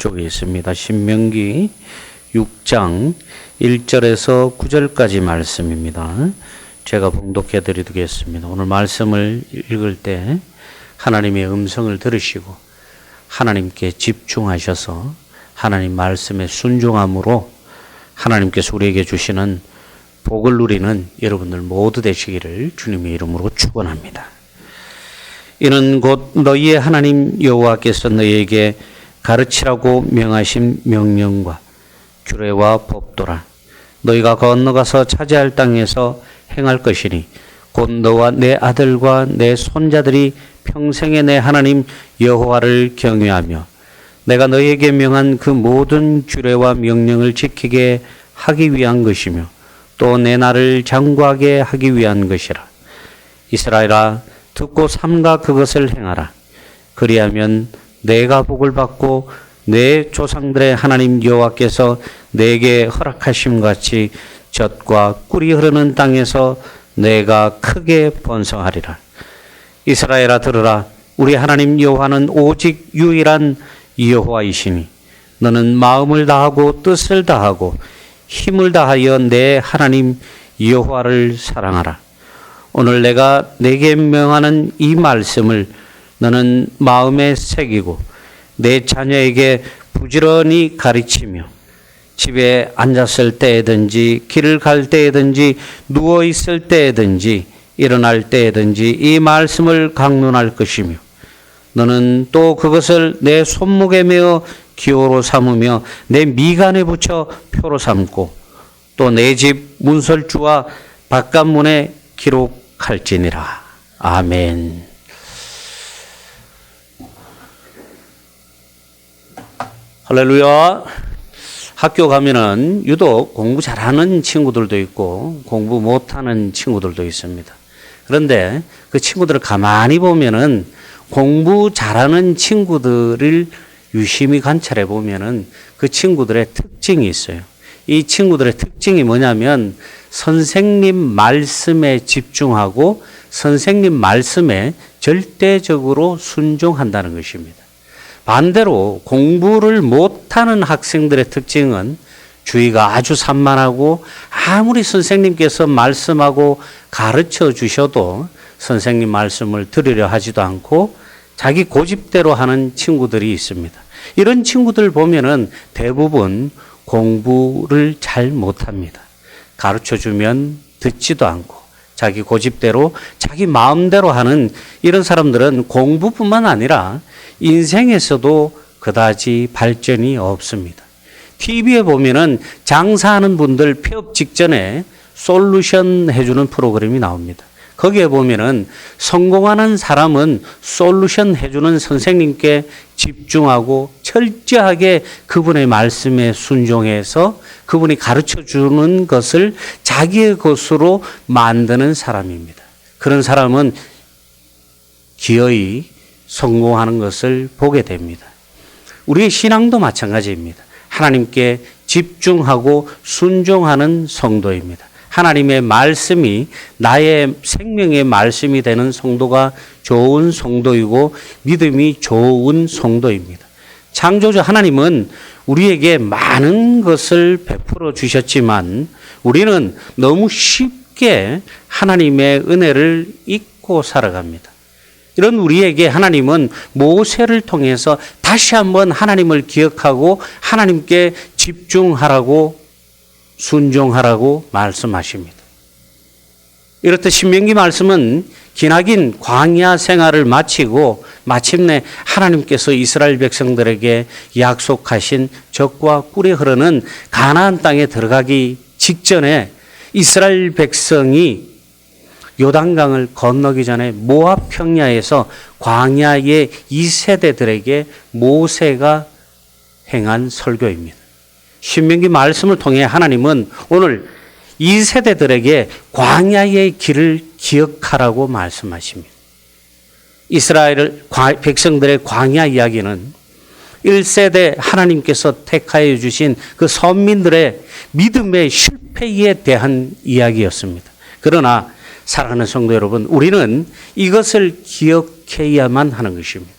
쪽에 있습니다. 신명기 6장 1절에서 9절까지 말씀입니다. 제가 봉독해 드리겠습니다. 오늘 말씀을 읽을 때 하나님의 음성을 들으시고 하나님께 집중하셔서 하나님 말씀에 순종함으로 하나님께서 우리에게 주시는 복을 누리는 여러분들 모두 되시기를 주님의 이름으로 축원합니다. 이는 곧 너희의 하나님 여호와께서 너희에게 가르치라고 명하신 명령과 규례와 법도라. 너희가 건너가서 차지할 땅에서 행할 것이니 곧 너와 내 아들과 내 손자들이 평생에 내 하나님 여호와를 경외하며 내가 너희에게 명한 그 모든 규례와 명령을 지키게 하기 위한 것이며 또 내 날을 장구하게 하기 위한 것이라. 이스라엘아, 듣고 삼가 그것을 행하라. 그리하면 내가 복을 받고 내 조상들의 하나님 여호와께서 내게 허락하심 같이 젖과 꿀이 흐르는 땅에서 내가 크게 번성하리라. 이스라엘아, 들으라. 우리 하나님 여호와는 오직 유일한 여호와이시니 너는 마음을 다하고 뜻을 다하고 힘을 다하여 내 하나님 여호와를 사랑하라. 오늘 내가 내게 명하는 이 말씀을 너는 마음에 새기고 내 자녀에게 부지런히 가르치며 집에 앉았을 때에든지 길을 갈 때에든지 누워 있을 때에든지 일어날 때에든지 이 말씀을 강론할 것이며 너는 또 그것을 내 손목에 메어 기호로 삼으며 내 미간에 붙여 표로 삼고 또 내 집 문설주와 바깥문에 기록할지니라. 아멘. 할렐루야. 학교 가면은 유독 공부 잘하는 친구들도 있고 공부 못하는 친구들도 있습니다. 그런데 그 친구들을 가만히 보면은 공부 잘하는 친구들을 유심히 관찰해 보면은 그 친구들의 특징이 있어요. 이 친구들의 특징이 뭐냐면 선생님 말씀에 집중하고 선생님 말씀에 절대적으로 순종한다는 것입니다. 반대로 공부를 못하는 학생들의 특징은 주의가 아주 산만하고 아무리 선생님께서 말씀하고 가르쳐 주셔도 선생님 말씀을 들으려 하지도 않고 자기 고집대로 하는 친구들이 있습니다. 이런 친구들 보면은 대부분 공부를 잘 못합니다. 가르쳐 주면 듣지도 않고 자기 고집대로 자기 마음대로 하는 이런 사람들은 공부뿐만 아니라 인생에서도 그다지 발전이 없습니다. TV에 보면은 장사하는 분들 폐업 직전에 솔루션 해주는 프로그램이 나옵니다. 거기에 보면은 성공하는 사람은 솔루션 해주는 선생님께 집중하고 철저하게 그분의 말씀에 순종해서 그분이 가르쳐 주는 것을 자기의 것으로 만드는 사람입니다. 그런 사람은 기어이 성공하는 것을 보게 됩니다. 우리의 신앙도 마찬가지입니다. 하나님께 집중하고 순종하는 성도입니다. 하나님의 말씀이 나의 생명의 말씀이 되는 성도가 좋은 성도이고 믿음이 좋은 성도입니다. 창조주 하나님은 우리에게 많은 것을 베풀어 주셨지만 우리는 너무 쉽게 하나님의 은혜를 잊고 살아갑니다. 이런 우리에게 하나님은 모세를 통해서 다시 한번 하나님을 기억하고 하나님께 집중하라고 순종하라고 말씀하십니다. 이렇듯 신명기 말씀은 기나긴 광야 생활을 마치고 마침내 하나님께서 이스라엘 백성들에게 약속하신 젖과 꿀이 흐르는 가나안 땅에 들어가기 직전에 이스라엘 백성이 요단강을 건너기 전에 모압 평야에서 광야의 2세대들에게 모세가 행한 설교입니다. 신명기 말씀을 통해 하나님은 오늘 이 세대들에게 광야의 길을 기억하라고 말씀하십니다. 이스라엘 백성들의 광야 이야기는 1세대 하나님께서 택하여 주신 그 선민들의 믿음의 실패에 대한 이야기였습니다. 그러나 사랑하는 성도 여러분, 우리는 이것을 기억해야만 하는 것입니다.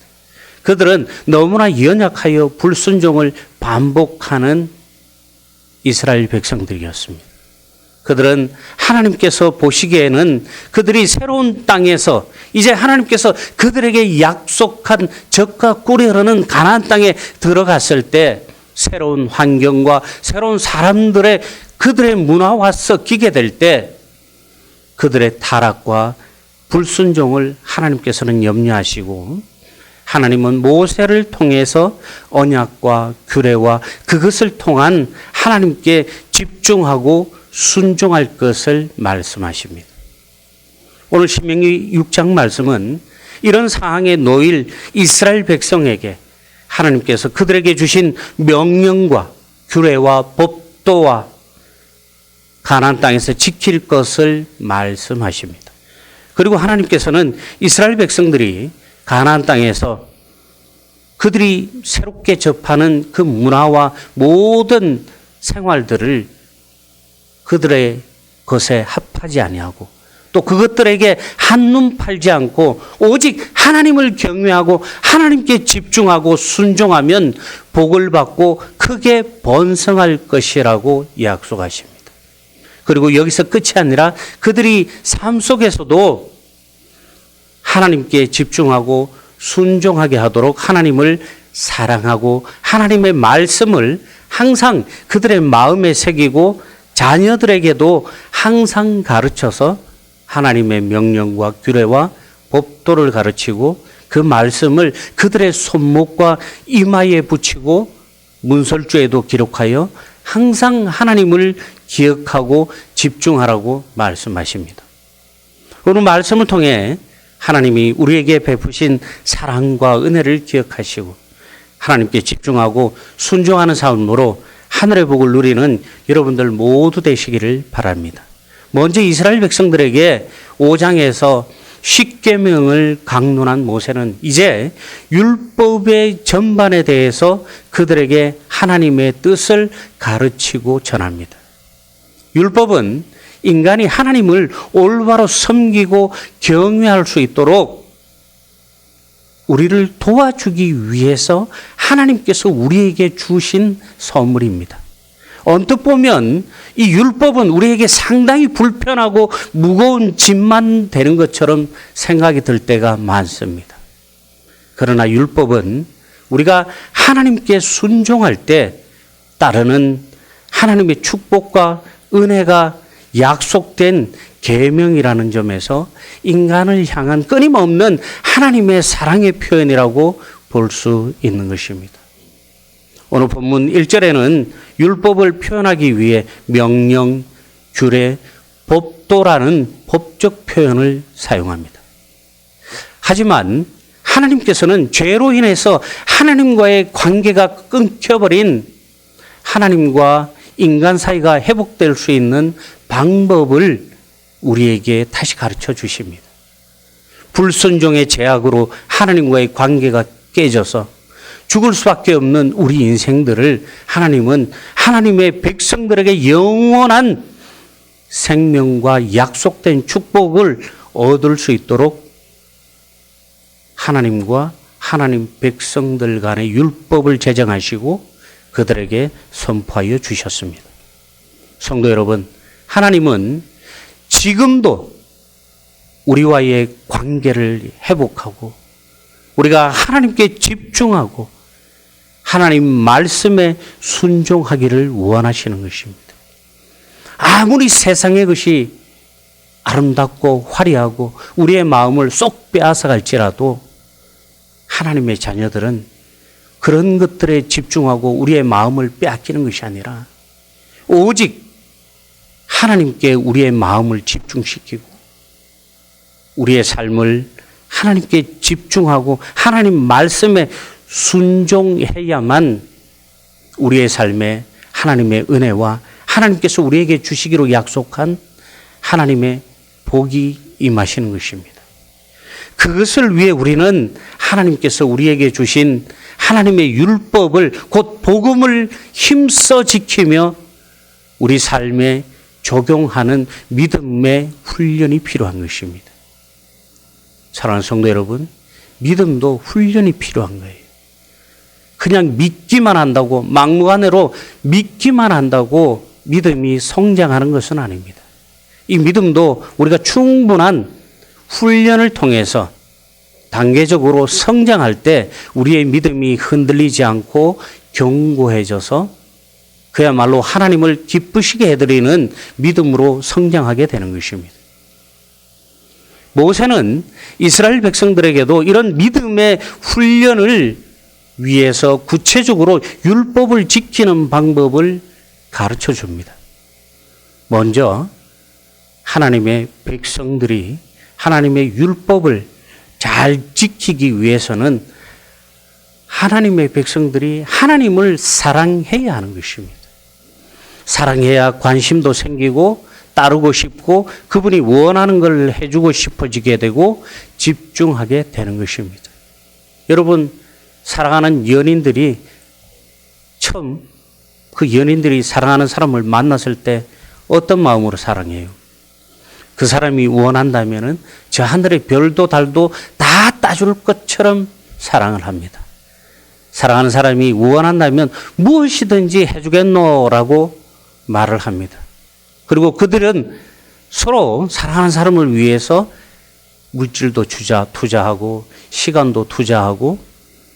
그들은 너무나 연약하여 불순종을 반복하는 이스라엘 백성들이었습니다. 그들은 하나님께서 보시기에는 그들이 새로운 땅에서 이제 하나님께서 그들에게 약속한 젖과 꿀이 흐르는 가나안 땅에 들어갔을 때 새로운 환경과 새로운 사람들의 그들의 문화와 섞이게 될 때 그들의 타락과 불순종을 하나님께서는 염려하시고 하나님은 모세를 통해서 언약과 규례와 그것을 통한 하나님께 집중하고 순종할 것을 말씀하십니다. 오늘 신명기 6장 말씀은 이런 상황에 놓일 이스라엘 백성에게 하나님께서 그들에게 주신 명령과 규례와 법도와 가나안 땅에서 지킬 것을 말씀하십니다. 그리고 하나님께서는 이스라엘 백성들이 가나안 땅에서 그들이 새롭게 접하는 그 문화와 모든 생활들을 그들의 것에 합하지 아니하고 또 그것들에게 한눈 팔지 않고 오직 하나님을 경외하고 하나님께 집중하고 순종하면 복을 받고 크게 번성할 것이라고 약속하십니다. 그리고 여기서 끝이 아니라 그들이 삶 속에서도 하나님께 집중하고 순종하게 하도록 하나님을 사랑하고 하나님의 말씀을 항상 그들의 마음에 새기고 자녀들에게도 항상 가르쳐서 하나님의 명령과 규례와 법도를 가르치고 그 말씀을 그들의 손목과 이마에 붙이고 문설주에도 기록하여 항상 하나님을 기억하고 집중하라고 말씀하십니다. 오늘 말씀을 통해 하나님이 우리에게 베푸신 사랑과 은혜를 기억하시고 하나님께 집중하고 순종하는 삶으로 하늘의 복을 누리는 여러분들 모두 되시기를 바랍니다. 먼저 이스라엘 백성들에게 5장에서 십계명을 강론한 모세는 이제 율법의 전반에 대해서 그들에게 하나님의 뜻을 가르치고 전합니다. 율법은 인간이 하나님을 올바로 섬기고 경외할 수 있도록 우리를 도와주기 위해서 하나님께서 우리에게 주신 선물입니다. 언뜻 보면 이 율법은 우리에게 상당히 불편하고 무거운 짐만 되는 것처럼 생각이 들 때가 많습니다. 그러나 율법은 우리가 하나님께 순종할 때 따르는 하나님의 축복과 은혜가 약속된 계명이라는 점에서 인간을 향한 끊임없는 하나님의 사랑의 표현이라고 볼 수 있는 것입니다. 오늘 본문 1절에는 율법을 표현하기 위해 명령, 규례, 법도라는 법적 표현을 사용합니다. 하지만 하나님께서는 죄로 인해서 하나님과의 관계가 끊겨버린 하나님과 인간 사이가 회복될 수 있는 방법을 우리에게 다시 가르쳐 주십니다. 불순종의 죄악으로 하나님과의 관계가 깨져서 죽을 수밖에 없는 우리 인생들을 하나님은 하나님의 백성들에게 영원한 생명과 약속된 축복을 얻을 수 있도록 하나님과 하나님 백성들 간의 율법을 제정하시고 그들에게 선포하여 주셨습니다. 성도 여러분, 하나님은 지금도 우리와의 관계를 회복하고 우리가 하나님께 집중하고 하나님 말씀에 순종하기를 원하시는 것입니다. 아무리 세상의 것이 아름답고 화려하고 우리의 마음을 쏙 빼앗아갈지라도 하나님의 자녀들은 그런 것들에 집중하고 우리의 마음을 빼앗기는 것이 아니라 오직 하나님께 우리의 마음을 집중시키고 우리의 삶을 하나님께 집중하고 하나님 말씀에 순종해야만 우리의 삶에 하나님의 은혜와 하나님께서 우리에게 주시기로 약속한 하나님의 복이 임하시는 것입니다. 그것을 위해 우리는 하나님께서 우리에게 주신 하나님의 율법을 곧 복음을 힘써 지키며 우리 삶에 적용하는 믿음의 훈련이 필요한 것입니다. 사랑하는 성도 여러분, 믿음도 훈련이 필요한 거예요. 그냥 믿기만 한다고, 막무가내로 믿기만 한다고 믿음이 성장하는 것은 아닙니다. 이 믿음도 우리가 충분한 훈련을 통해서 단계적으로 성장할 때 우리의 믿음이 흔들리지 않고 견고해져서 그야말로 하나님을 기쁘시게 해드리는 믿음으로 성장하게 되는 것입니다. 모세는 이스라엘 백성들에게도 이런 믿음의 훈련을 위해서 구체적으로 율법을 지키는 방법을 가르쳐 줍니다. 먼저 하나님의 백성들이 하나님의 율법을 잘 지키기 위해서는 하나님의 백성들이 하나님을 사랑해야 하는 것입니다. 사랑해야 관심도 생기고 따르고 싶고 그분이 원하는 걸 해주고 싶어지게 되고 집중하게 되는 것입니다. 여러분, 사랑하는 연인들이 처음 그 연인들이 사랑하는 사람을 만났을 때 어떤 마음으로 사랑해요? 그 사람이 원한다면은 저 하늘의 별도 달도 다 따줄 것처럼 사랑을 합니다. 사랑하는 사람이 원한다면 무엇이든지 해주겠노라고 말을 합니다. 그리고 그들은 서로 사랑하는 사람을 위해서 물질도 투자하고 시간도 투자하고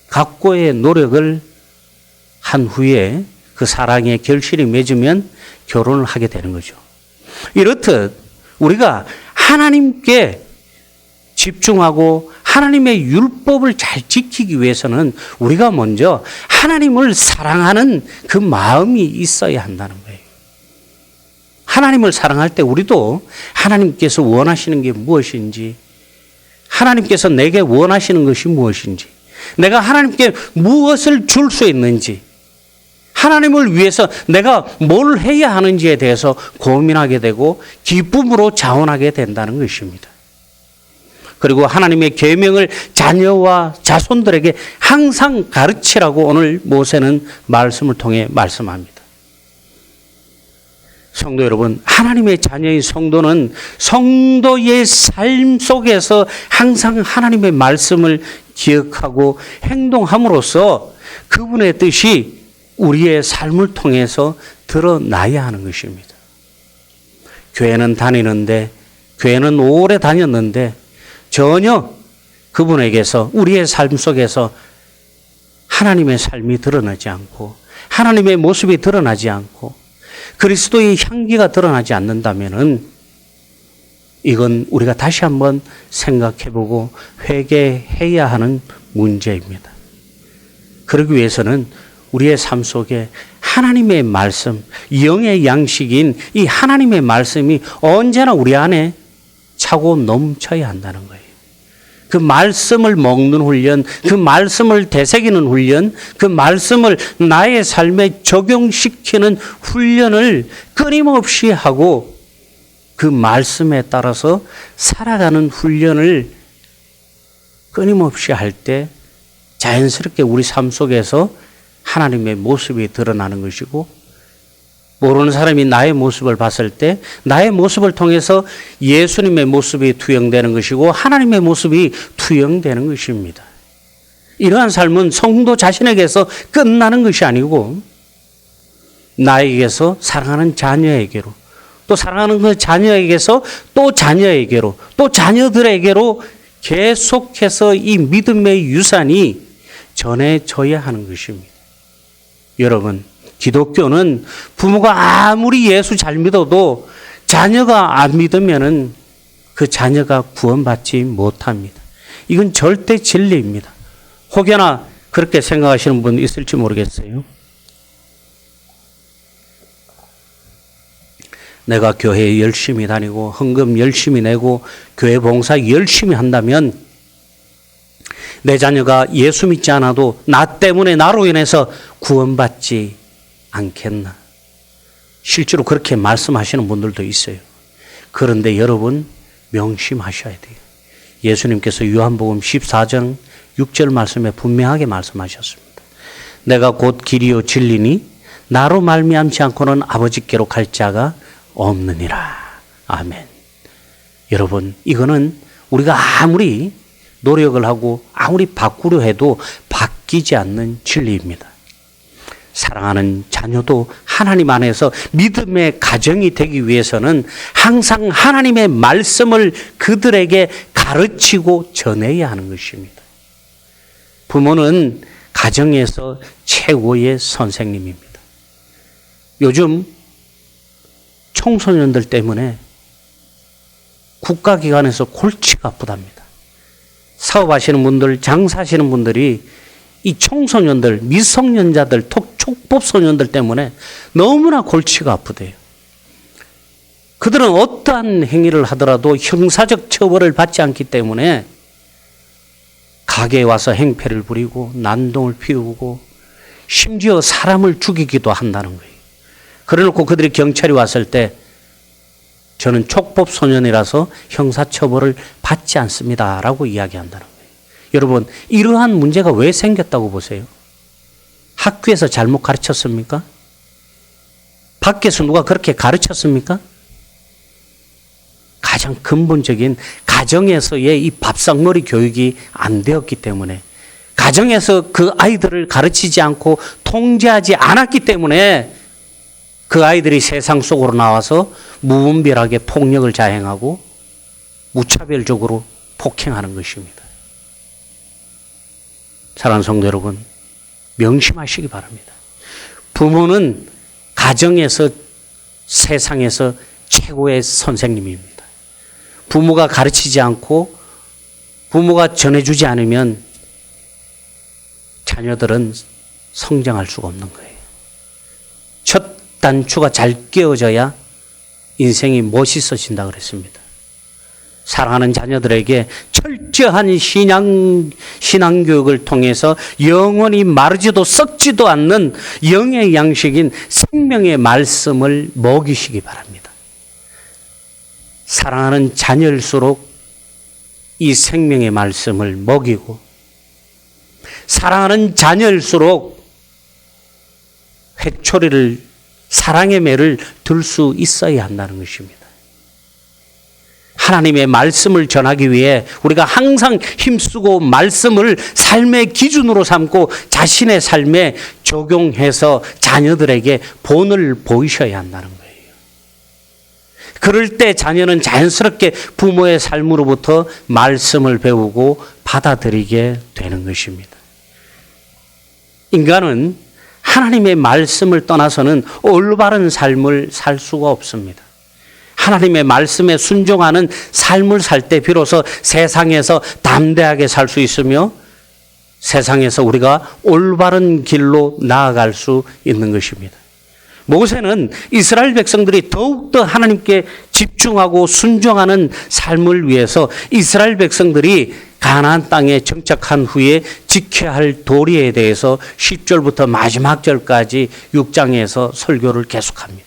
각고의 노력을 한 후에 그 사랑의 결실이 맺으면 결혼을 하게 되는 거죠. 이렇듯 우리가 하나님께 집중하고 하나님의 율법을 잘 지키기 위해서는 우리가 먼저 하나님을 사랑하는 그 마음이 있어야 한다는 거예요. 하나님을 사랑할 때 우리도 하나님께서 원하시는 게 무엇인지, 하나님께서 내게 원하시는 것이 무엇인지, 내가 하나님께 무엇을 줄 수 있는지, 하나님을 위해서 내가 뭘 해야 하는지에 대해서 고민하게 되고 기쁨으로 자원하게 된다는 것입니다. 그리고 하나님의 계명을 자녀와 자손들에게 항상 가르치라고 오늘 모세는 말씀을 통해 말씀합니다. 성도 여러분, 하나님의 자녀인 성도는 성도의 삶 속에서 항상 하나님의 말씀을 기억하고 행동함으로써 그분의 뜻이 우리의 삶을 통해서 드러나야 하는 것입니다. 교회는 다니는데, 교회는 오래 다녔는데 전혀 그분에게서 우리의 삶 속에서 하나님의 삶이 드러나지 않고 하나님의 모습이 드러나지 않고 그리스도의 향기가 드러나지 않는다면은 이건 우리가 다시 한번 생각해보고 회개해야 하는 문제입니다. 그러기 위해서는 우리의 삶 속에 하나님의 말씀, 영의 양식인 이 하나님의 말씀이 언제나 우리 안에 차고 넘쳐야 한다는 거예요. 그 말씀을 먹는 훈련, 그 말씀을 되새기는 훈련, 그 말씀을 나의 삶에 적용시키는 훈련을 끊임없이 하고 그 말씀에 따라서 살아가는 훈련을 끊임없이 할 때 자연스럽게 우리 삶 속에서 하나님의 모습이 드러나는 것이고, 모르는 사람이 나의 모습을 봤을 때 나의 모습을 통해서 예수님의 모습이 투영되는 것이고 하나님의 모습이 투영되는 것입니다. 이러한 삶은 성도 자신에게서 끝나는 것이 아니고 나에게서 사랑하는 자녀에게로, 또 사랑하는 그 자녀에게서 또 자녀에게로, 또 자녀들에게로 계속해서 이 믿음의 유산이 전해져야 하는 것입니다. 여러분, 기독교는 부모가 아무리 예수 잘 믿어도 자녀가 안 믿으면은 그 자녀가 구원받지 못합니다. 이건 절대 진리입니다. 혹여나 그렇게 생각하시는 분 있을지 모르겠어요. 내가 교회에 열심히 다니고 헌금 열심히 내고 교회 봉사 열심히 한다면 내 자녀가 예수 믿지 않아도 나 때문에 나로 인해서 구원받지 않겠나. 실제로 그렇게 말씀하시는 분들도 있어요. 그런데 여러분 명심하셔야 돼요. 예수님께서 요한복음 14장 6절 말씀에 분명하게 말씀하셨습니다. 내가 곧 길이요 진리니 나로 말미암지 않고는 아버지께로 갈 자가 없느니라. 아멘. 여러분, 이거는 우리가 아무리 노력을 하고 아무리 바꾸려 해도 바뀌지 않는 진리입니다. 사랑하는 자녀도 하나님 안에서 믿음의 가정이 되기 위해서는 항상 하나님의 말씀을 그들에게 가르치고 전해야 하는 것입니다. 부모는 가정에서 최고의 선생님입니다. 요즘 청소년들 때문에 국가기관에서 골치가 아프답니다. 사업하시는 분들, 장사하시는 분들이 이 청소년들, 미성년자들, 촉법소년들 때문에 너무나 골치가 아프대요. 그들은 어떠한 행위를 하더라도 형사적 처벌을 받지 않기 때문에 가게에 와서 행패를 부리고 난동을 피우고 심지어 사람을 죽이기도 한다는 거예요. 그래놓고 그들이 경찰이 왔을 때 저는 촉법소년이라서 형사처벌을 받지 않습니다라고 이야기한다는 거예요. 여러분, 이러한 문제가 왜 생겼다고 보세요? 학교에서 잘못 가르쳤습니까? 밖에서 누가 그렇게 가르쳤습니까? 가장 근본적인 가정에서의 이 밥상머리 교육이 안 되었기 때문에, 가정에서 그 아이들을 가르치지 않고 통제하지 않았기 때문에 그 아이들이 세상 속으로 나와서 무분별하게 폭력을 자행하고 무차별적으로 폭행하는 것입니다. 사랑하는 성도 여러분, 명심하시기 바랍니다. 부모는 가정에서, 세상에서 최고의 선생님입니다. 부모가 가르치지 않고 부모가 전해주지 않으면 자녀들은 성장할 수가 없는 거예요. 첫 단추가 잘 끼워져야 인생이 멋있어진다 그랬습니다. 사랑하는 자녀들에게 철저한 신앙교육을 통해서 영원히 마르지도 썩지도 않는 영의 양식인 생명의 말씀을 먹이시기 바랍니다. 사랑하는 자녀일수록 이 생명의 말씀을 먹이고, 사랑하는 자녀일수록 회초리를, 사랑의 매를 들 수 있어야 한다는 것입니다. 하나님의 말씀을 전하기 위해 우리가 항상 힘쓰고 말씀을 삶의 기준으로 삼고 자신의 삶에 적용해서 자녀들에게 본을 보이셔야 한다는 거예요. 그럴 때 자녀는 자연스럽게 부모의 삶으로부터 말씀을 배우고 받아들이게 되는 것입니다. 인간은 하나님의 말씀을 떠나서는 올바른 삶을 살 수가 없습니다. 하나님의 말씀에 순종하는 삶을 살 때 비로소 세상에서 담대하게 살 수 있으며 세상에서 우리가 올바른 길로 나아갈 수 있는 것입니다. 모세는 이스라엘 백성들이 더욱더 하나님께 집중하고 순종하는 삶을 위해서 이스라엘 백성들이 가나안 땅에 정착한 후에 지켜야 할 도리에 대해서 10절부터 마지막 절까지 6장에서 설교를 계속합니다.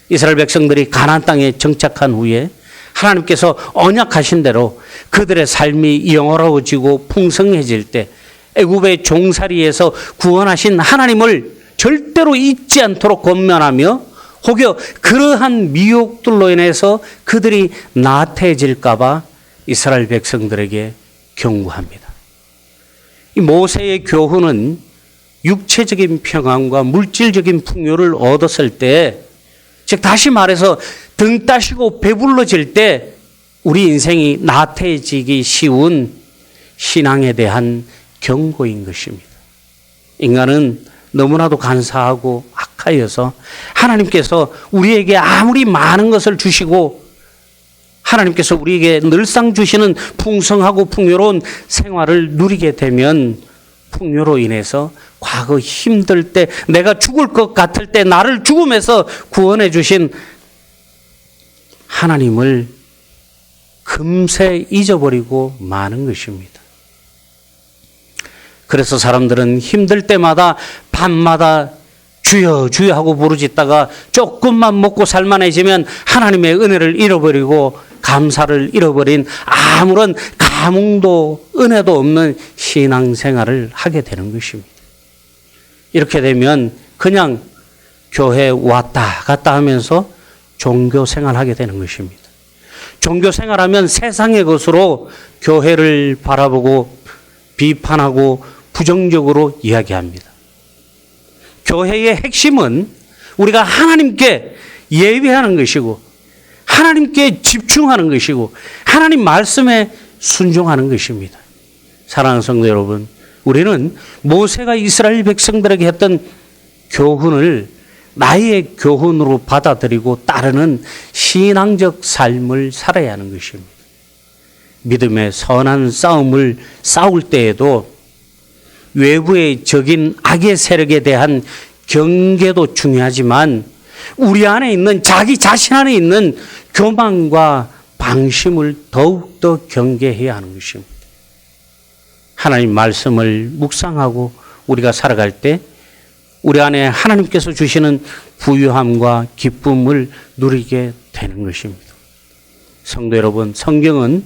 이스라엘 백성들이 가나안 땅에 정착한 후에 하나님께서 언약하신 대로 그들의 삶이 영화로워지고 풍성해질 때 애굽의 종살이에서 구원하신 하나님을 절대로 잊지 않도록 권면하며, 혹여 그러한 미혹들로 인해서 그들이 나태해질까 봐 이스라엘 백성들에게 경고합니다. 이 모세의 교훈은 육체적인 평안과 물질적인 풍요를 얻었을 때, 즉 다시 말해서 등 따시고 배불러질 때 우리 인생이 나태해지기 쉬운 신앙에 대한 경고인 것입니다. 인간은 너무나도 간사하고 악하여서 하나님께서 우리에게 아무리 많은 것을 주시고 하나님께서 우리에게 늘상 주시는 풍성하고 풍요로운 생활을 누리게 되면 풍요로 인해서 과거 힘들 때, 내가 죽을 것 같을 때 나를 죽음에서 구원해 주신 하나님을 금세 잊어버리고 마는 것입니다. 그래서 사람들은 힘들 때마다 밤마다 주여 주여 하고 부르짖다가 조금만 먹고 살만해지면 하나님의 은혜를 잃어버리고 감사를 잃어버린 아무런 감흥도 은혜도 없는 신앙생활을 하게 되는 것입니다. 이렇게 되면 그냥 교회 왔다 갔다 하면서 종교생활하게 되는 것입니다. 종교 생활하면 세상의 것으로 교회를 바라보고 비판하고 부정적으로 이야기합니다. 교회의 핵심은 우리가 하나님께 예배하는 것이고 하나님께 집중하는 것이고 하나님 말씀에 순종하는 것입니다. 사랑하는 성도 여러분, 우리는 모세가 이스라엘 백성들에게 했던 교훈을 나의 교훈으로 받아들이고 따르는 신앙적 삶을 살아야 하는 것입니다. 믿음의 선한 싸움을 싸울 때에도 외부의 적인 악의 세력에 대한 경계도 중요하지만 우리 안에 있는 자기 자신 안에 있는 교만과 방심을 더욱더 경계해야 하는 것입니다. 하나님 말씀을 묵상하고 우리가 살아갈 때 우리 안에 하나님께서 주시는 부유함과 기쁨을 누리게 되는 것입니다. 성도 여러분, 성경은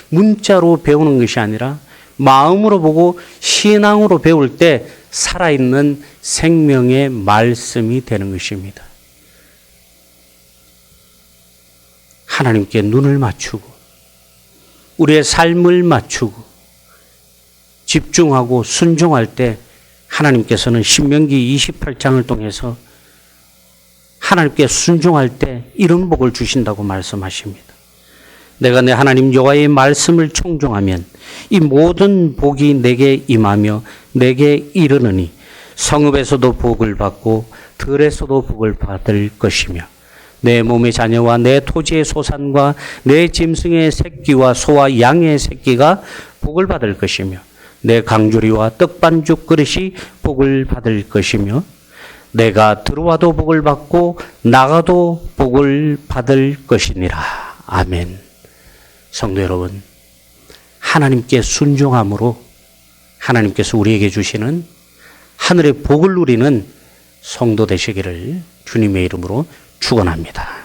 문자로 배우는 것이 아니라 마음으로 보고 신앙으로 배울 때 살아있는 생명의 말씀이 되는 것입니다. 하나님께 눈을 맞추고 우리의 삶을 맞추고 집중하고 순종할 때 하나님께서는 신명기 28장을 통해서 하나님께 순종할 때 이런 복을 주신다고 말씀하십니다. 내가 내 하나님 여호와의 말씀을 청종하면 이 모든 복이 내게 임하며 내게 이르느니 성읍에서도 복을 받고 들에서도 복을 받을 것이며 내 몸의 자녀와 내 토지의 소산과 내 짐승의 새끼와 소와 양의 새끼가 복을 받을 것이며 내 강주리와 떡반죽 그릇이 복을 받을 것이며 내가 들어와도 복을 받고 나가도 복을 받을 것이니라. 아멘. 성도 여러분, 하나님께 순종함으로 하나님께서 우리에게 주시는 하늘의 복을 누리는 성도 되시기를 주님의 이름으로 축원합니다.